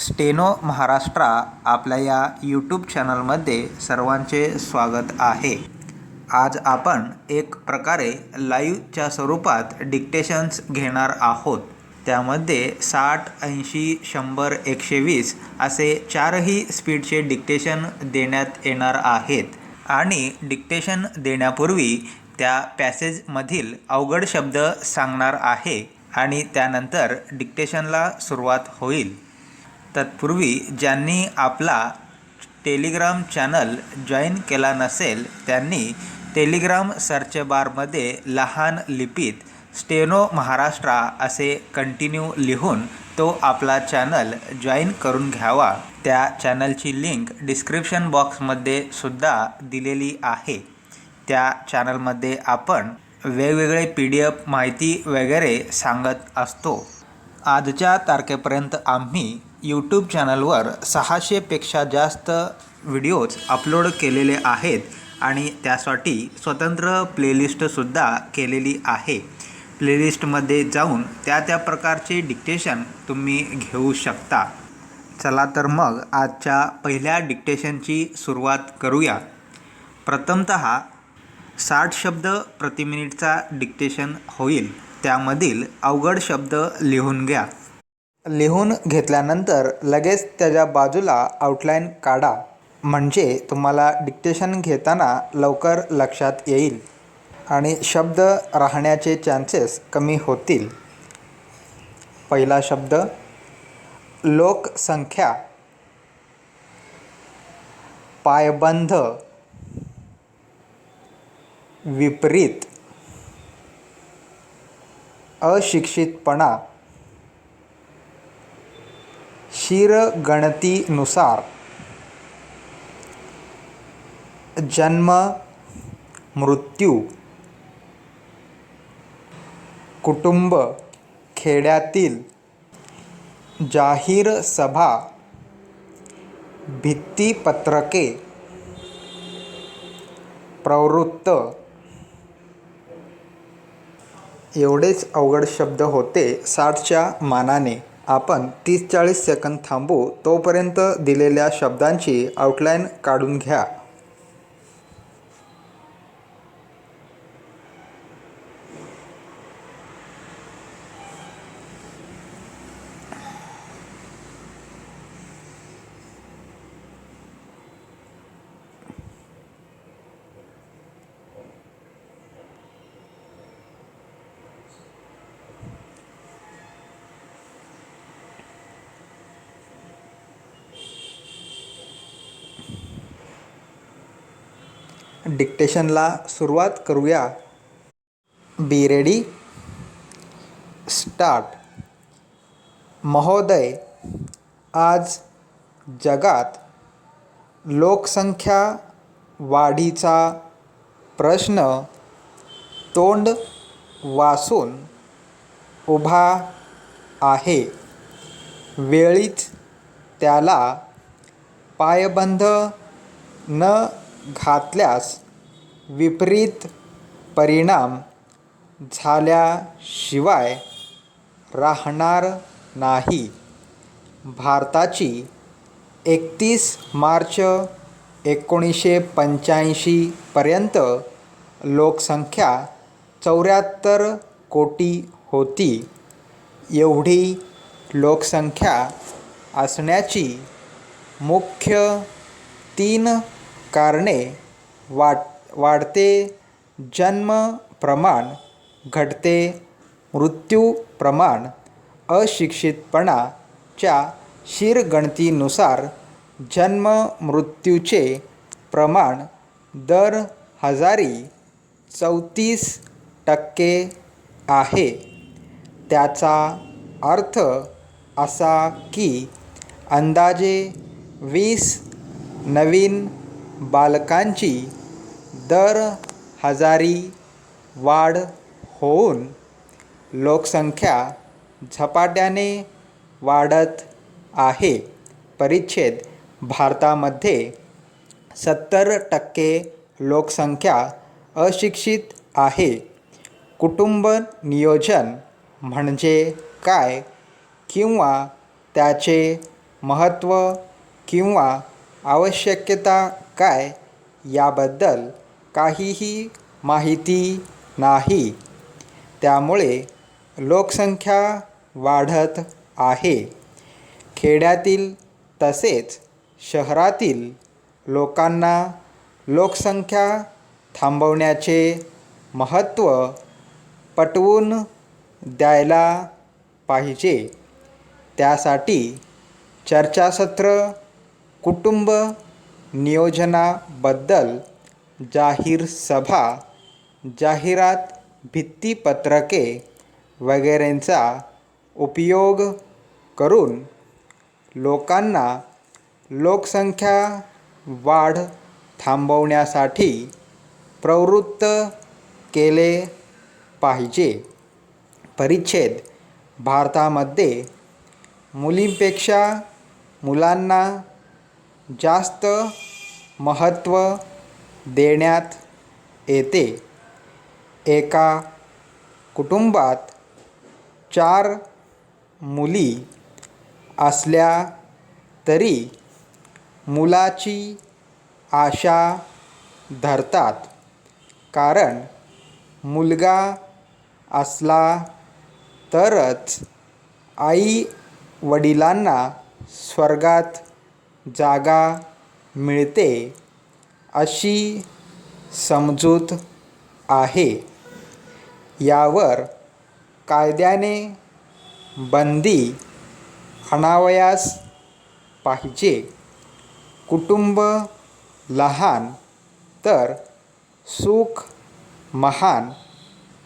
Steno Maharashtra आपल्या या YouTube चॅनलमध्ये सर्वांचे स्वागत आहे. आज आपण एक प्रकारे लाईव्हच्या स्वरूपात डिक्टेशन्स घेणार आहोत. त्यामध्ये 60, 80, 100, 120 असे चारही स्पीडचे डिक्टेशन देण्यात येणार आहेत आणि डिक्टेशन देण्यापूर्वी त्या पॅसेजमधील अवघड शब्द सांगणार आहे आणि त्यानंतर डिक्टेशनला सुरुवात होईल. तत्पूर्वी ज्यांनी आपला टेलिग्राम चॅनल जॉईन केला नसेल त्यांनी टेलिग्राम सर्च बारमध्ये लहान लिपीत स्टेनो महाराष्ट्रा असे कंटिन्यू लिहून तो आपला चॅनल जॉईन करून घ्यावा. त्या चॅनलची लिंक डिस्क्रिप्शन बॉक्समध्ये सुद्धा दिलेली आहे. त्या चॅनलमध्ये आपण वेगवेगळे PDF माहिती वगैरे सांगत असतो. आजच्या तारखेपर्यंत आम्ही यूट्यूब चॅनलवर 600 पेक्षा जास्त व्हिडिओज अपलोड केलेले आहेत आणि त्यासाठी स्वतंत्र प्लेलिस्टसुद्धा केलेली आहे. प्लेलिस्टमध्ये जाऊन त्या प्रकारचे डिक्टेशन तुम्ही घेऊ शकता. चला तर मग आजच्या पहिल्या डिक्टेशनची सुरुवात करूया. प्रथमतः 60 शब्द प्रति मिनिटचा डिक्टेशन होईल. त्यामधील अवघड शब्द लिहून घ्या. लिहून घेतल्यानंतर लगेच त्याच्या बाजूला आउटलाईन काढा, म्हणजे तुम्हाला डिक्टेशन घेताना लवकर लक्षात येईल आणि शब्द राहण्याचे चान्सेस कमी होतील. पहिला शब्द लोकसंख्या, पायबंद, विपरीत, अशिक्षितपणा, शिरगणतीनुसार, जन्म, मृत्यू, कुटुंब, खेड्यातील, जाहीर सभा, भित्तिपत्रके, प्रवृत्त. एवढेच अवघड शब्द होते 60च्या मानाने. आपण 30-40 सेकंद थांबू. तोपर्यंत दिलेल्या शब्दांची आउटलाईन काढून घ्या. डिक्टेशनला सुरुवात करूया. Be ready, start. महोदय, आज जगात लोकसंख्या वाढीचा प्रश्न तोंड वासून उभा आहे. वेळीच त्याला पायबंद न घातल्यास विपरीत परिणाम झाल्याशिवाय राहणार नाही. भारताची 31 मार्च 1985 पर्यंत लोकसंख्या 74 कोटी होती. एवढी लोकसंख्या असण्याची मुख्य 3 कारणे वाढते जन्म प्रमाण, घटते मृत्यू प्रमाण, अशिक्षितपणाच्या शिरगणतीनुसार जन्म मृत्यूचे प्रमाण दर हजारी 34% आहे. त्याचा अर्थ असा की अंदाजे 20 नवीन बालकांची दर हजारी वाढ होऊन लोकसंख्या झपाट्याने वाढत आहे. परिच्छेद भारतामध्ये 70% लोकसंख्या अशिक्षित आहे. कुटुंब नियोजन म्हणजे काय किंवा त्याचे महत्त्व किंवा आवश्यकता काय याबद्दल काहीही माहिती नाही. त्यामुळे लोकसंख्या वाढत आहे. खेड्यातील तसेच शहरातील लोकांना लोकसंख्या थांबवण्याचे महत्त्व पटवून द्यायला पाहिजे. त्यासाठी चर्चासत्र, कुटुंब नियोजनाबद्दल जाहीर सभा, जाहिरात, भित्तिपत्रके वगैरेंचा उपयोग करून लोकांना लोकसंख्या वाढ थांबवण्यासाठी प्रवृत्त केले पाहिजे. परिच्छेद भारतामध्ये मुलींपेक्षा मुलांना जास्त महत्त्व देण्यात येते. एका कुटुंबात 4 मुली असल्या तरी मुलाची आशा धरतात, कारण मुलगा असला तरच आई वडिलांना स्वर्गात जागा मिळते अशी समजूत आहे. यावर कायद्याने बंदी आणावयास पाहिजे. कुटुंब लहान तर सुख महान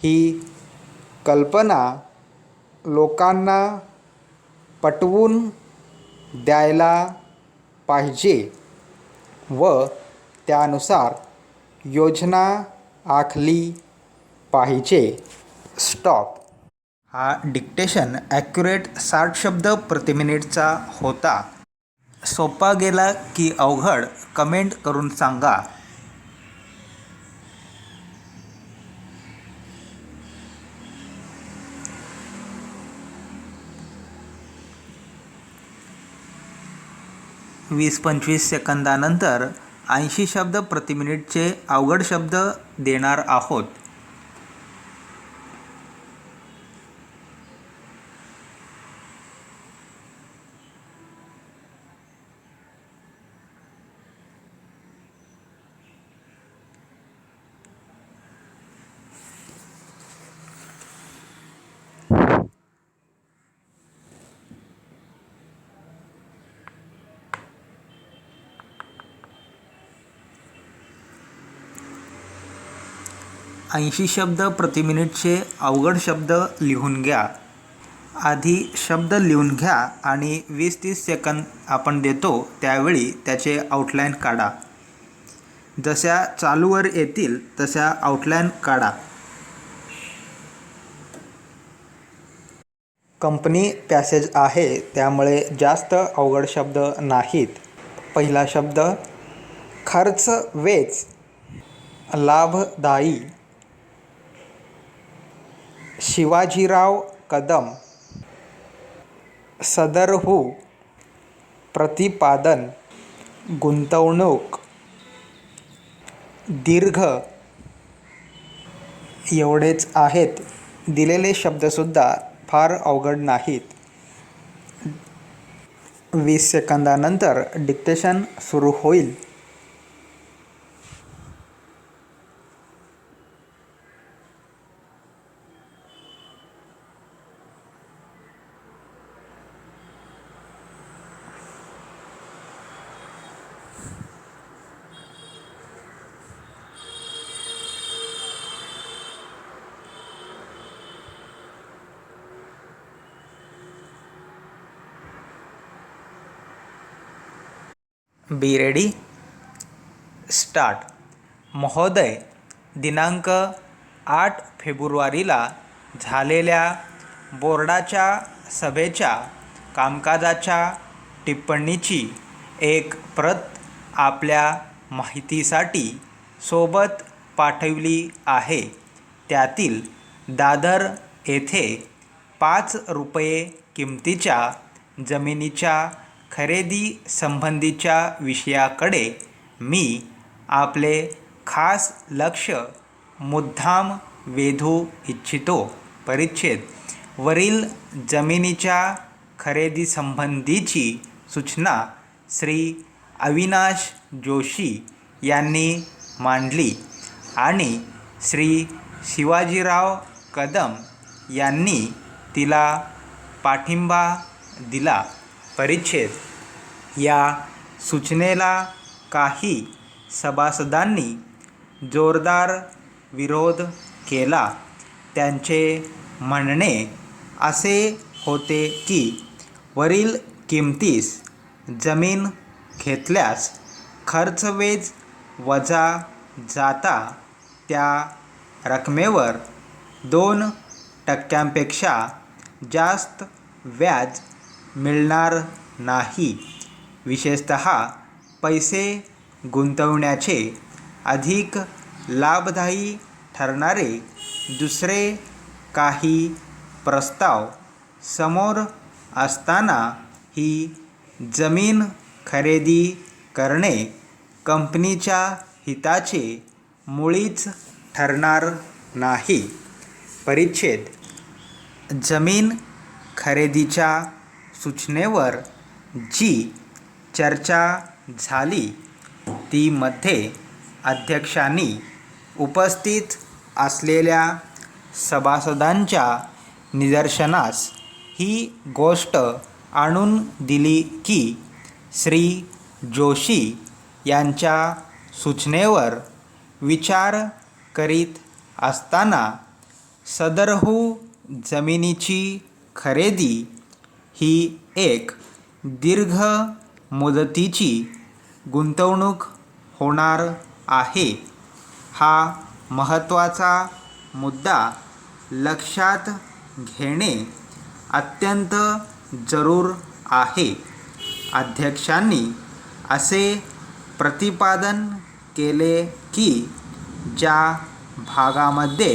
ही कल्पना लोकांना पटवून द्यायला पाहिजे व त्यानुसार योजना आखली पाहिजे. स्टॉप. हा डिक्टेशन ॲक्युरेट 60 शब्द प्रति मिनिटचा होता. सोपा गेला की अवघड कमेंट करून सांगा. वीस 25 सेकंदानंतर 80 शब्द प्रति मिनिटचे अवघड शब्द देणार आहोत. ऐंशी शब्द प्रति मिनिटचे अवघड शब्द लिहून घ्या. आधी शब्द लिहून घ्या आणि 20-30 सेकंद आपण देतो त्यावेळी त्याचे आउटलाईन काढा. जशा चालूवर येतील तशा आउटलाईन काढा. कंपनी पॅसेज आहे त्यामुळे जास्त अवघड शब्द नाहीत. पहिला शब्द खर्च वेच, लाभदायी. शिवाजीराव कदम. सदरहू, प्रतिपादन, गुंतवणूक, दीर्घ. एवढेच आहेत. दिलेले शब्दसुद्धा फार अवघड नाहीत. 20 सेकंदानंतर डिक्टेशन सुरू होईल. Be ready. स्टार्ट. महोदय, दिनांक 8 फेब्रुवारीला झालेल्या बोर्डाच्या सभेच्या कामकाजाच्या टिप्पणीची एक प्रत आपल्या माहितीसाठी सोबत पाठवली आहे. त्यातील दादर येथे 5 रुपये किमतीच्या जमिनीच्या खरेदी संबंधीच्या विषयाकडे मी आपले खास लक्ष मुद्दाम वेधू इच्छितो. परिच्छेद. वरील जमिनीच्या खरेदीसंबंधीची सूचना श्री अविनाश जोशी यांनी मांडली आणि श्री शिवाजीराव कदम यांनी तिला पाठिंबा दिला. परिच्छेद. या सूचनेला काही सभासदांनी जोरदार विरोध केला. त्यांचे म्हणणे असे होते की वरील किमतीस जमीन घेतल्यास खर्चवेध वजा जाता त्या रकमेवर 2% जास्त व्याज मिळणार नाही. विशेषतः पैसे गुंतवण्याचे अधिक लाभदायी ठरणारे दुसरे काही प्रस्ताव समोर असताना ही जमीन खरेदी करणे कंपनीच्या हिताचे मुळीच ठरणार नाही. परिच्छेद. जमीन खरेदीच्या सूचनेवर जी चर्चा झाली ती मध्ये अध्यक्षांनी उपस्थित असलेल्या सभासदांच्या निदर्शनास ही गोष्ट आणून दिली की श्री जोशी यांच्या सूचनेवर विचार करीत असताना सदरहू जमिनीची खरेदी ही एक दीर्घ मुदतीची गुंतवणूक होणार आहे. हा महत्त्वाचा मुद्दा लक्षात घेणे अत्यंत जरूर आहे. अध्यक्षांनी असे प्रतिपादन केले की ज्या भागामध्ये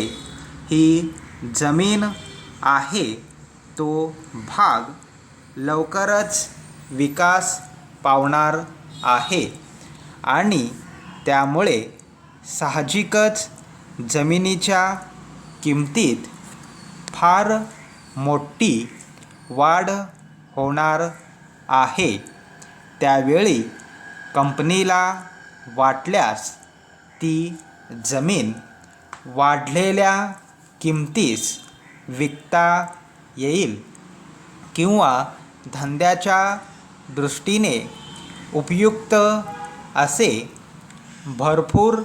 ही जमीन आहे तो भाग लवकरच विकास पावणार आहे आणि त्यामुळे साहजिकच जमिनीच्या किमतीत फार मोठी वाढ होणार आहे. त्यावेळी कंपनीला वाटल्यास ती जमीन वाढलेल्या किमतीस विकता येईल किंवा धंद्याच्या दृष्टीने उपयुक्त असे भरपूर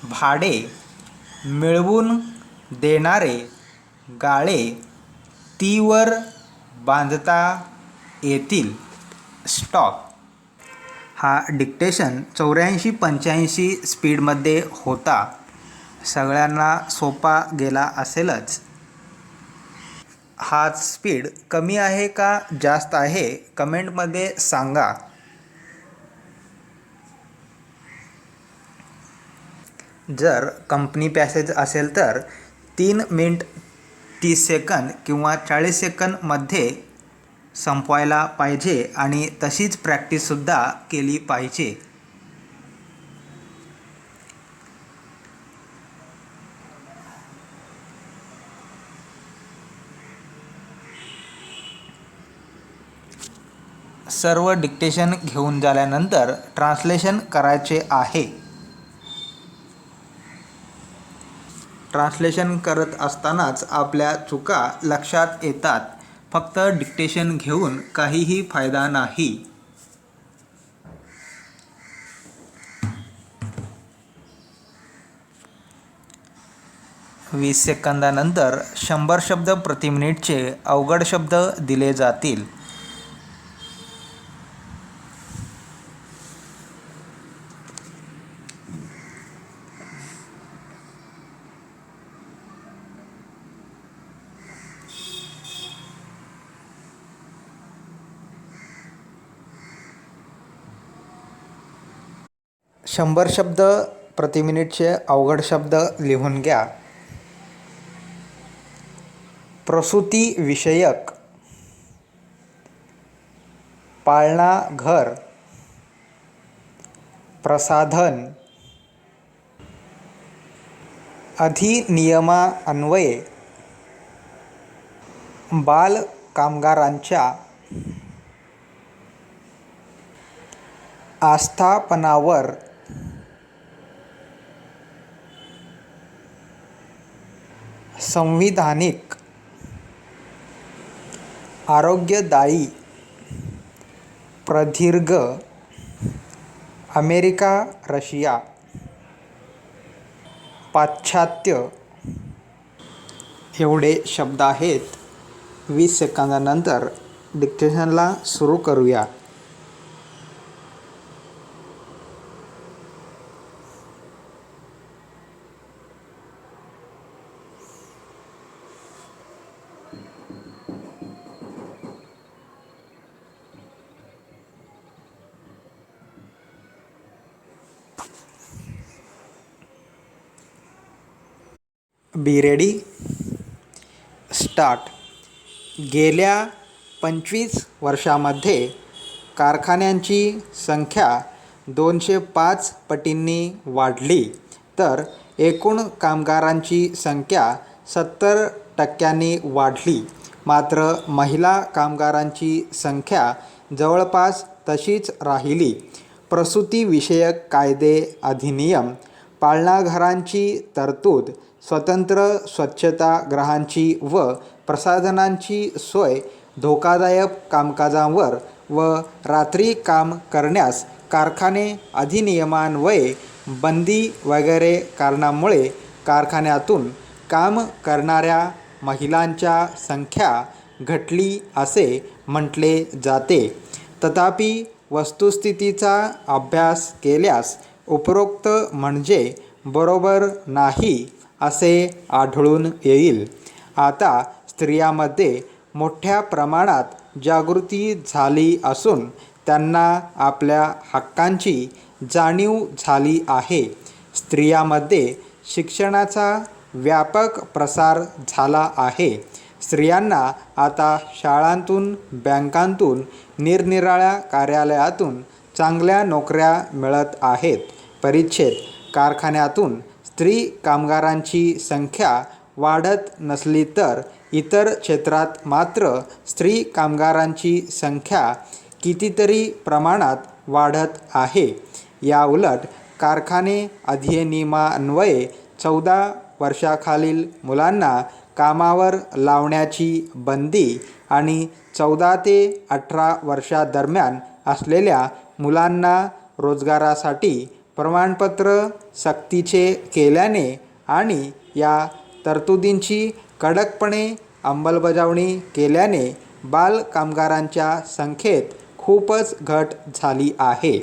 भाडे मिळवून देणारे गाळे तीवर बांधता येतील. स्टॉप. हा डिक्टेशन 84-85 स्पीडमध्ये होता. सगळ्यांना सोपा गेला असेलच. हा स्पीड कमी आहे का जास्त आहे कमेंटमध्ये सांगा. जर कंपनी पॅसेज असेल तर 3 मिनिट 30 सेकंद किंवा 40 सेकंदमध्ये संपवायला पाहिजे आणि तशीच प्रॅक्टिससुद्धा केली पाहिजे. सर्व डिक्टेशन घेऊन झाल्यानंतर ट्रान्सलेशन करायचे आहे. ट्रान्सलेशन करत असतानाच आपल्या चुका लक्षात येतात. फक्त डिक्टेशन घेऊन काहीही फायदा नाही. 20 सेकंदानंतर 100 शब्द प्रति मिनिटचे अवघड शब्द दिले जातील. शंभर शब्द प्रति मिनिटचे अवघड शब्द लिहून घ्या. प्रसूती विषयक पाळणा घर, प्रसाधन, अधिनियमान्वये बाल कामगारांच्या आस्थापनावर संविधानिक आरोग्यदायी प्रदीर्घ अमेरिका, रशिया, पाश्चात्य एवढे शब्द आहेत. 20 सेकंदानंतर डिक्टेशनला सुरू करूया. Be ready, start. गेल्या 25 वर्षामध्ये कारखान्यांची संख्या 205 पटींनी वाढली, तर एकूण कामगारांची संख्या 70% वाढली. मात्र महिला कामगारांची संख्या जवळपास तशीच राहिली. प्रसूतीविषयक कायदे, अधिनियम, पाळणाघरांची तरतूद, स्वतंत्र स्वच्छतागृहांची व प्रसाधनांची सोय, धोकादायक कामकाजांवर व रात्री काम करण्यास कारखाने अधिनियमान्वये बंदी वगैरे कारणांमुळे कारखान्यातून काम करणाऱ्या महिलांच्या संख्या घटली असे म्हटले जाते. तथापि वस्तुस्थितीचा अभ्यास केल्यास उपरोक्त म्हणजे बरोबर नाही असे आढळून येईल. आता स्त्रियांमध्ये मोठ्या प्रमाणात जागृती झाली असून त्यांना आपल्या हक्कांची जाणीव झाली आहे. स्त्रियांमध्ये शिक्षणाचा व्यापक प्रसार झाला आहे. स्त्रियांना आता शाळांतून, बँकांतून, निरनिराळ्या कार्यालयातून चांगल्या नोकऱ्या मिळत आहेत. परिच्छेद. कारखान्यातून स्त्री कामगारांची संख्या वाढत नसली तर इतर क्षेत्रात मात्र स्त्री कामगारांची संख्या कितीतरी प्रमाणात वाढत आहे. याउलट कारखाने अधिनियमान्वये 14 वर्षाखालील मुलांना कामावर लावण्याची बंदी आणि 14 ते 18 वर्षादरम्यान असलेल्या मुलांना रोजगारासाठी प्रमाणपत्र सक्तीचे केल्याने आणि या तरतुदींची कडकपणे अंमलबजावणी केल्याने बाल कामगारांच्या संख्येत खूपच घट झाली आहे.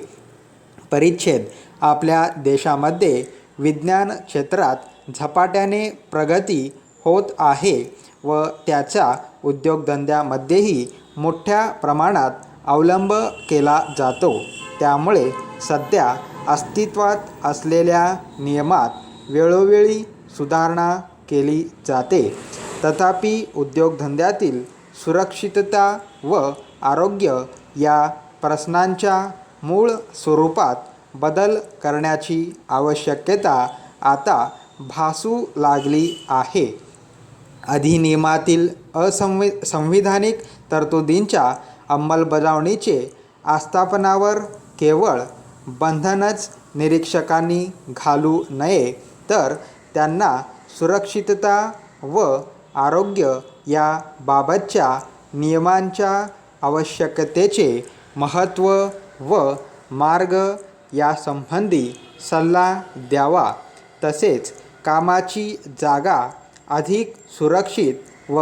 परिच्छेद. आपल्या देशामध्ये विज्ञान क्षेत्रात झपाट्याने प्रगती होत आहे व त्याचा उद्योगधंद्यामध्येही मोठ्या प्रमाणात अवलंब केला जातो. त्यामुळे सध्या अस्तित्वात असलेल्या नियमात वेळोवेळी सुधारणा केली जाते. तथापि उद्योगधंद्यातील सुरक्षितता व आरोग्य या प्रश्नांच्या मूळ स्वरूपात बदल करण्याची आवश्यकता आता भासू लागली आहे. अधिनियमातील संविधानिक तरतुदींच्या अंमलबजावणीचे आस्थापनावर केवळ बंधनच निरीक्षकांनी घालू नये, तर त्यांना सुरक्षितता व आरोग्य या बाबतच्या नियमांच्या आवश्यकतेचे महत्त्व व मार्ग यासंबंधी सल्ला द्यावा. तसेच कामाची जागा अधिक सुरक्षित व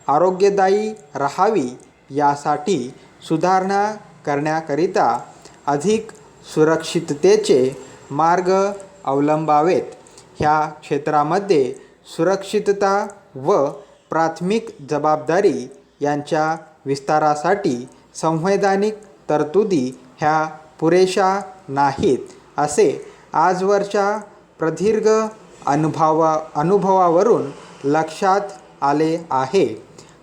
आरोग्यदायी राहावी यासाठी सुधारणा करण्याकरिता अधिक सुरक्षिततेचे मार्ग अवलंबावेत. ह्या क्षेत्रामध्ये सुरक्षितता व प्राथमिक जबाबदारी यांच्या विस्तारासाठी संवैधानिक तरतुदी ह्या पुरेशा नाहीत असे आजवरच्या प्रदीर्घ अनुभवावरून लक्षात आले आहे.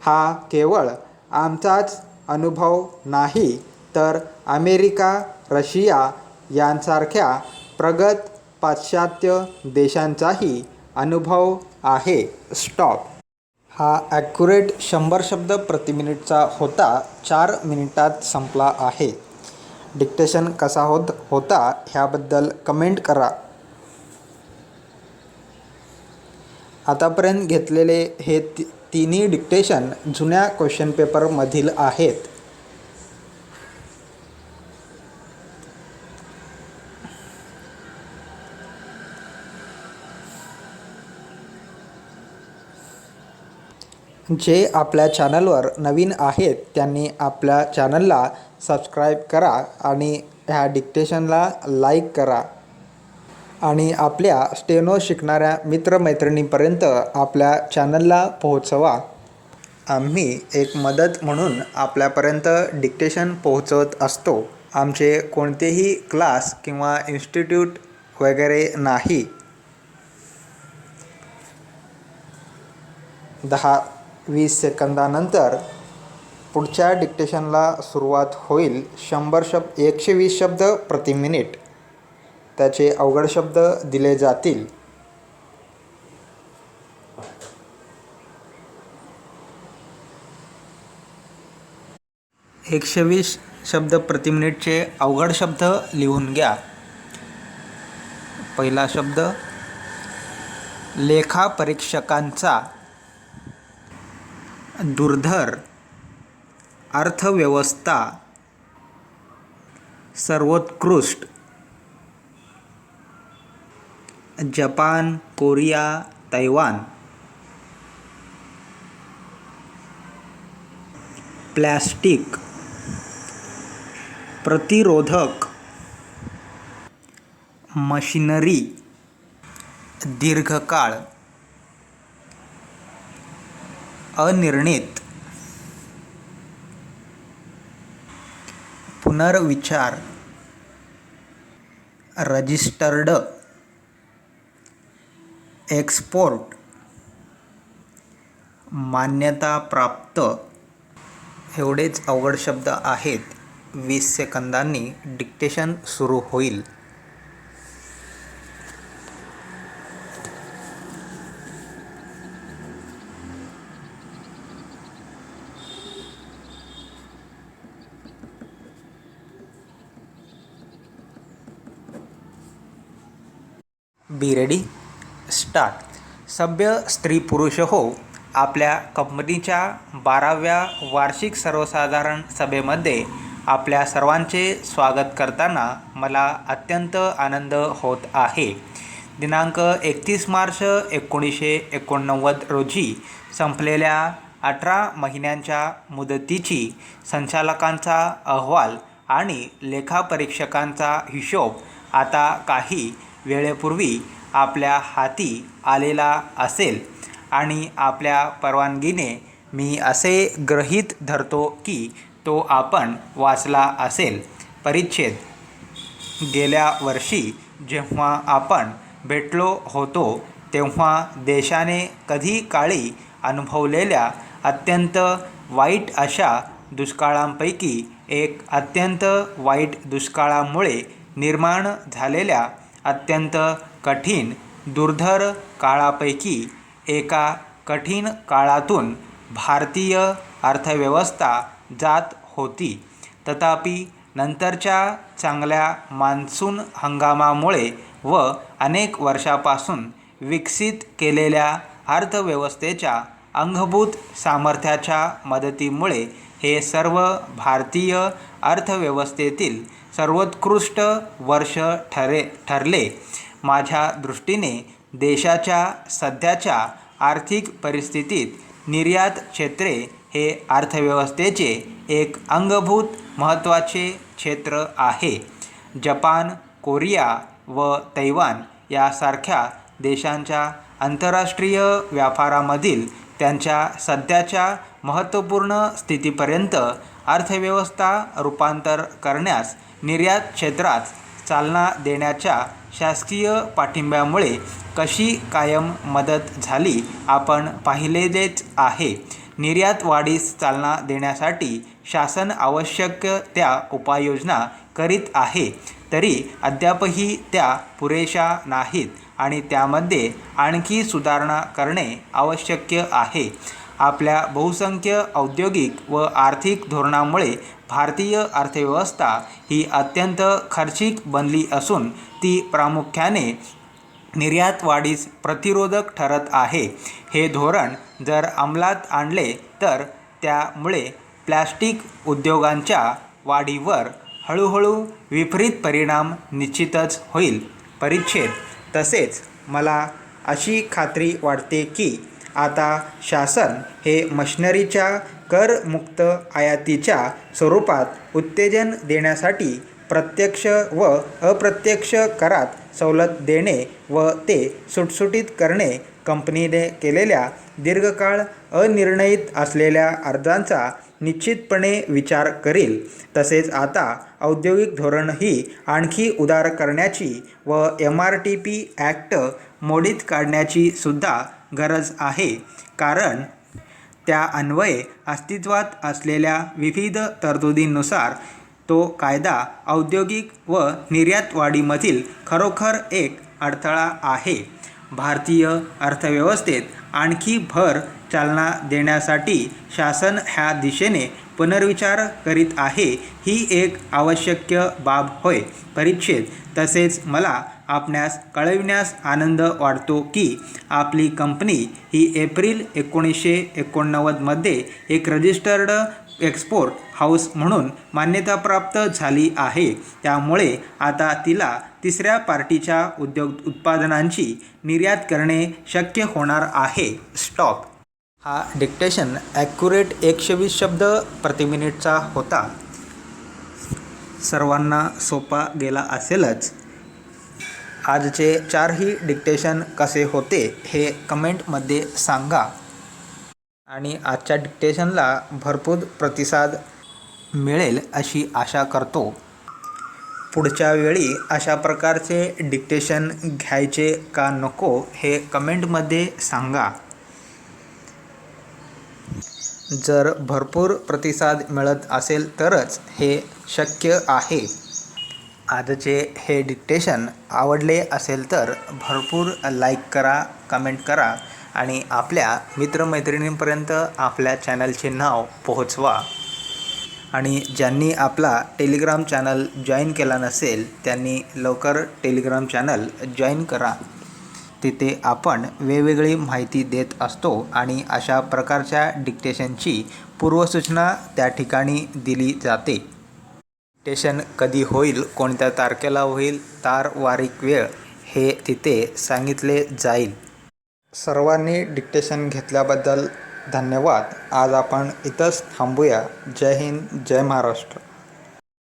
हा केवळ आमचाच अनुभव नाही, तर अमेरिका, रशिया यांसारख्या प्रगत पाश्चात्य देशांचाही अनुभव आहे. स्टॉप. हा ॲक्युरेट 100 शब्द प्रति मिनिटचा होता. 4 मिनिटात संपला आहे. डिक्टेशन कसा होता ह्याबद्दल कमेंट करा. आतापर्यंत घेतलेले हे तिन्ही डिक्टेशन जुन्या क्वेश्चन पेपरमधील आहेत. जे आपल्या चॅनलवर नवीन आहेत त्यांनी आपल्या चॅनलला सबस्क्राईब करा आणि ह्या डिक्टेशनला लाईक करा आणि आपल्या स्टेनो शिकणाऱ्या मित्रमैत्रिणींपर्यंत आपल्या चॅनलला पोहोचवा. आम्ही एक मदत म्हणून आपल्यापर्यंत डिक्टेशन पोहोचवत असतो. आमचे कोणतेही क्लास किंवा इन्स्टिट्यूट वगैरे नाही. 10-20 सेकंदानंतर पुढच्या डिक्टेशनला सुरुवात होईल. 120 शब्द प्रति मिनिट. त्याचे अवघड शब्द दिले जातील. – 120 शब्द प्रति मिनिटचे अवघड शब्द लिहून घ्या. पहिला शब्द लेखापरीक्षकांचा. दुर्धर. अर्थव्यवस्था. सर्वोत्कृष्ट. Japan, Korea, Taiwan. प्लॅस्टिक. प्रतिरोधक. मशिनरी. दीर्घकाळ. अनिर्णित. पुनर्विचार. रजिस्टर्ड. एक्सपोर्ट. मान्यता प्राप्त. एवढेच अवघड शब्द आहेत. 20 सेकंदांनी डिक्टेशन सुरू होईल. Be ready. स्टार्ट. सभ्य स्त्री पुरुष हो, आपल्या कंपनीच्या 12व्या वार्षिक सर्वसाधारण सभेमध्ये आपल्या सर्वांचे स्वागत करताना मला अत्यंत आनंद होत आहे. दिनांक 31 मार्च 1989 रोजी संपलेल्या 18 महिन्यांच्या मुदतीची संचालकांचा अहवाल आणि लेखापरीक्षकांचा हिशोब आता काही वेळेपूर्वी आपल्या हाती आलेला असेल आणि आपल्या परवानगीने मी असे गृहीत धरतो की तो आपण वाचला असेल. परिच्छेद. गेल्या वर्षी जेव्हा आपण भेटलो होतो तेव्हा देशाने कधी काळी अनुभवलेल्या अत्यंत वाईट अशा दुष्काळांपैकी एक अत्यंत वाईट दुष्काळामुळे निर्माण झालेल्या अत्यंत कठीण दुर्धर काळापैकी एका कठीण काळातून भारतीय अर्थव्यवस्था जात होती. तथापि नंतरच्या चांगल्या मान्सून हंगामामुळे व अनेक वर्षापासून विकसित केलेल्या अर्थव्यवस्थेच्या अंगभूत सामर्थ्याच्या मदतीमुळे हे सर्व भारतीय अर्थव्यवस्थेतील सर्वोत्कृष्ट वर्ष ठरले. माझ्या दृष्टीने देशाच्या सध्याच्या आर्थिक परिस्थितीत निर्यात क्षेत्रे हे अर्थव्यवस्थेचे एक अंगभूत महत्त्वाचे क्षेत्र आहे. जपान, कोरिया व तैवान यासारख्या देशांच्या आंतरराष्ट्रीय व्यापारामधील त्यांच्या सध्याच्या महत्त्वपूर्ण स्थितीपर्यंत अर्थव्यवस्था रूपांतर करण्यास निर्यात क्षेत्रात चालना देण्याच्या शासकीय पाठिंब्यामुळे कशी कायम मदत झाली आपण पाहिलेलेच आहे. निर्यात वाढीस चालना देण्यासाठी शासन आवश्यक त्या उपाययोजना करीत आहे, तरी अद्यापही त्या पुरेशा नाहीत आणि त्यामध्ये आणखी सुधारणा करणे आवश्यक आहे. आपल्या बहुसंख्य औद्योगिक व आर्थिक धोरणामुळे भारतीय अर्थव्यवस्था ही अत्यंत खर्चिक बनली असून ती प्रामुख्याने निर्यात वाढीस प्रतिरोधक ठरत आहे. हे धोरण जर अंमलात आणले तर त्यामुळे प्लॅस्टिक उद्योगांच्या वाढीवर हळूहळू विपरीत परिणाम निश्चितच होईल. परिच्छेद तसेच मला अशी खात्री वाटते की आता शासन हे मशिनरीच्या करमुक्त आयातीच्या स्वरूपात उत्तेजन देण्यासाठी प्रत्यक्ष व अप्रत्यक्ष करात सवलत देणे व ते सुटसुटीत करणे, कंपनीने केलेल्या दीर्घकाळ अनिर्णित असलेल्या अर्जांचा निश्चितपणे विचार करील. तसेच आता औद्योगिक धोरणही आणखी उदार करण्याची व MRTP ॲक्ट मोडीत काढण्याची सुद्धा गरज आहे, कारण त्या अन्वये अस्तित्वात असलेल्या विविध तरतुदींनुसार तो कायदा औद्योगिक व निर्यात वाढीमधील खरोखर एक अडथळा आहे. भारतीय अर्थव्यवस्थेत आणखी भर चालना देण्यासाठी शासन ह्या दिशेने पुनर्विचार करीत आहे, ही एक आवश्यक बाब होय. परिच्छेद तसेच मला आपणास कळविण्यास आनंद वाटतो की आपली कंपनी ही एप्रिल 1989 मध्ये एक रजिस्टर्ड एक्सपोर्ट हाऊस म्हणून मान्यताप्राप्त झाली आहे. त्यामुळे आता तिला तिसऱ्या पार्टीच्या उत्पादनांची निर्यात करणे शक्य होणार आहे. स्टॉप. हा डिक्टेशन ॲक्युरेट 120 शब्द प्रति मिनिटचा होता. सर्वांना सोपा गेला असेलच. आजचे 4ही डिक्टेशन कसे होते हे कमेंटमध्ये सांगा आणि आजच्या डिक्टेशनला भरपूर प्रतिसाद मिळेल अशी आशा करतो. पुढच्या वेळी अशा प्रकारचे डिक्टेशन घ्यायचे का नको हे कमेंटमध्ये सांगा. जर भरपूर प्रतिसाद मिळत असेल तरच हे शक्य आहे. आजचे हे डिक्टेशन आवडले असेल तर भरपूर लाईक करा, कमेंट करा आणि आपल्या मित्रमैत्रिणींपर्यंत आपल्या चॅनलचे नाव पोहोचवा. आणि ज्यांनी आपला टेलिग्राम चॅनल जॉईन केला नसेल त्यांनी लवकर टेलिग्राम चॅनल जॉईन करा. तिथे आपण वेगवेगळी माहिती देत असतो आणि अशा प्रकारच्या डिक्टेशनची पूर्वसूचना त्या ठिकाणी दिली जाते. डिक्टेशन कधी होईल, कोणत्या तारखेला होईल, तारवारिक वेळ हे तिथे सांगितले जाईल. सर्वांनी डिक्टेशन घेतल्याबद्दल धन्यवाद. आज आपण इथंच थांबूया. जय हिंद, जय महाराष्ट्र.